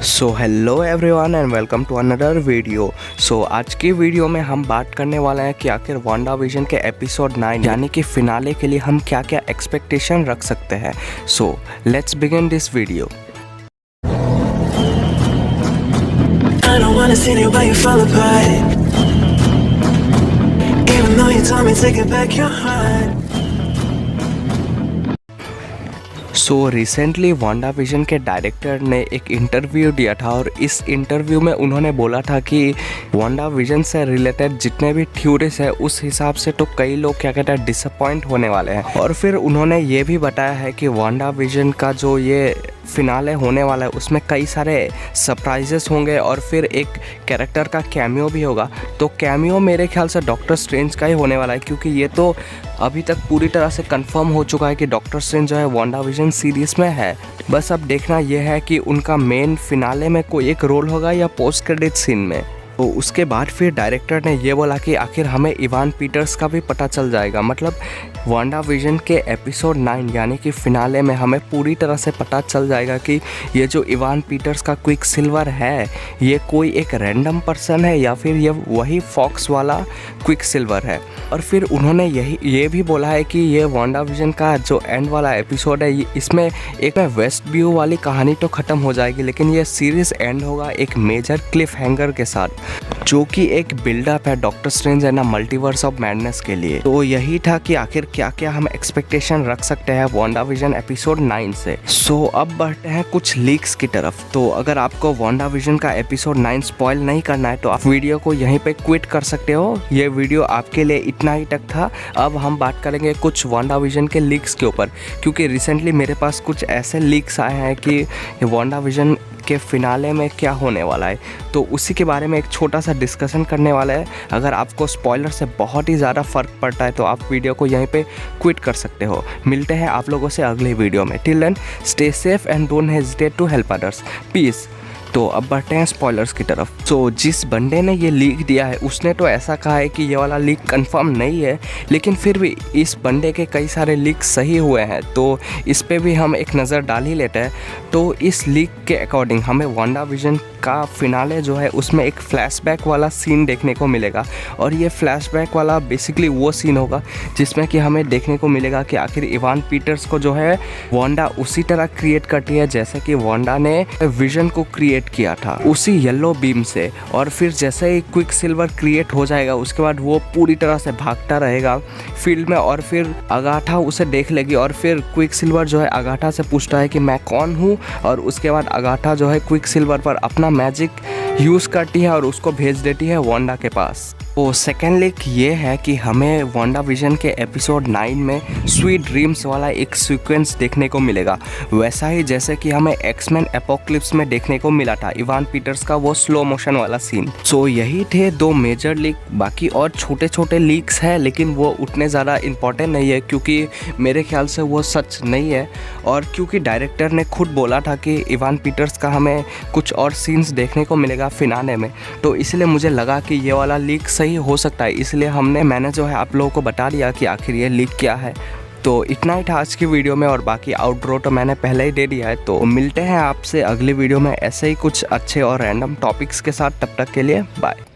So hello everyone and welcome to another video. आज की video में हम बात करने वाले हैं कि आखिर वांडा विजन के एपिसोड 9 यानी कि फिनाले के लिए हम क्या क्या एक्सपेक्टेशन रख सकते हैं। Let's begin this video. I don't wanna see the way you fall apart. Even though you told me to get back your heart. Recently Wanda vision के डायरेक्टर ने एक इंटरव्यू दिया था और इस इंटरव्यू में उन्होंने बोला था कि वांडा विजन से रिलेटेड जितने भी थ्योरीज है उस हिसाब से तो कई लोग क्या कहते हैं डिसअपॉइंट होने वाले हैं। और फिर उन्होंने ये भी बताया है कि वांडा विजन का जो ये फिनाले होने वाला है उसमें कई सारे सरप्राइजेस होंगे और फिर एक कैरेक्टर का कैमियो भी होगा। तो कैमियो मेरे ख्याल से डॉक्टर स्ट्रेंज का ही होने वाला है, क्योंकि ये तो अभी तक पूरी तरह से कंफर्म हो चुका है कि डॉक्टर स्ट्रेंज जो है वांडा विजन सीरीज़ में है। बस अब देखना यह है कि उनका मेन फिनाले में कोई एक रोल होगा या पोस्ट क्रेडिट सीन में। तो उसके बाद फिर डायरेक्टर ने ये बोला कि आखिर हमें इवान पीटर्स का भी पता चल जाएगा। मतलब वांडा विजन के एपिसोड 9 यानी कि फिनाले में हमें पूरी तरह से पता चल जाएगा कि ये जो इवान पीटर्स का क्विक सिल्वर है ये कोई एक रैंडम पर्सन है या फिर ये वही फॉक्स वाला क्विक सिल्वर है। और फिर उन्होंने ये भी बोला है कि ये वांडा विजन का जो एंड वाला एपिसोड है इसमें एक वेस्ट व्यू वाली कहानी तो ख़त्म हो जाएगी, लेकिन ये सीरीज़ एंड होगा एक मेजर क्लिफ हैंगर के साथ, जो कि एक बिल्डअप है doctor strange and multiverse of madness के लिए। तो यही था कि आखिर क्या क्या हम एक्सपेक्टेशन रख सकते हैं वांडा विजन एपिसोड 9 से। अब बढ़ते हैं कुछ लीक्स की तरफ। तो अगर आपको वांडा विजन का एपिसोड 9 स्पॉइल नहीं करना है तो आप वीडियो को यहीं पे क्विट कर सकते हो। ये वीडियो आपके लिए इतना ही तक था। अब हम बात करेंगे कुछ वांडा विजन के लीक्स के ऊपर, क्योंकि रिसेंटली मेरे पास कुछ ऐसे लीक्स आए हैं कि वांडा विजन के फिनाले में क्या होने वाला है, तो उसी के बारे में एक छोटा सा डिस्कशन करने वाला है। अगर आपको स्पॉइलर से बहुत ही ज़्यादा फ़र्क पड़ता है तो आप वीडियो को यहीं पे क्विट कर सकते हो। मिलते हैं आप लोगों से अगले वीडियो में। Till then stay safe and don't hesitate to help others. Peace. तो अब बढ़ते हैं स्पॉयलर्स की तरफ। जिस बंदे ने ये लीक दिया है उसने तो ऐसा कहा है कि ये वाला लीक कंफर्म नहीं है, लेकिन फिर भी इस बंदे के कई सारे लीक सही हुए हैं, तो इस पे भी हम एक नज़र डाल ही लेते हैं। तो इस लीक के अकॉर्डिंग हमें वांडा विजन का फिनाले जो है उसमें एक फ्लैशबैक वाला सीन देखने को मिलेगा। और ये फ्लैशबैक वाला बेसिकली वो सीन होगा जिसमें कि हमें देखने को मिलेगा कि आखिर इवान पीटर्स को जो है वांडा उसी तरह क्रिएट करती है जैसे कि वांडा ने विजन को क्रिएट किया था, उसी येलो बीम से। और फिर जैसे ही क्विक सिल्वर क्रिएट हो जाएगा उसके बाद वो पूरी तरह से भागता रहेगा फील्ड में, और फिर अगाथा उसे देख लेगी और फिर क्विक सिल्वर जो है अगाथा से पूछता है कि मैं कौन हूँ, और उसके बाद अगाथा जो है क्विक सिल्वर पर अपना मैजिक यूज़ करती है और उसको भेज देती है वांडा के पास। सेकेंड लीक ये है कि हमें वांडा विजन के एपिसोड 9 में स्वीट ड्रीम्स वाला एक सीक्वेंस देखने को मिलेगा, वैसा ही जैसे कि हमें एक्समैन एपोक्लिप्स में देखने को मिला था इवान पीटर्स का वो स्लो मोशन वाला सीन। यही थे दो मेजर लीक। बाकी और छोटे छोटे लीक्स हैं लेकिन वो उतने ज़्यादा इम्पॉर्टेंट नहीं है, क्योंकि मेरे ख्याल से वो सच नहीं है। और क्योंकि डायरेक्टर ने खुद बोला था कि इवान पीटर्स का हमें कुछ और सीन्स देखने को मिलेगा फिनाले में, तो इसलिए मुझे लगा कि ये वाला लीक सही हो सकता है, इसलिए मैंने जो है आप लोगों को बता दिया कि आखिर ये लीक क्या है। तो इतना ही था आज की वीडियो में, और बाकी आउटरो तो मैंने पहले ही दे दिया है। तो मिलते हैं आपसे अगली वीडियो में ऐसे ही कुछ अच्छे और रैंडम टॉपिक्स के साथ। तब तक के लिए बाय।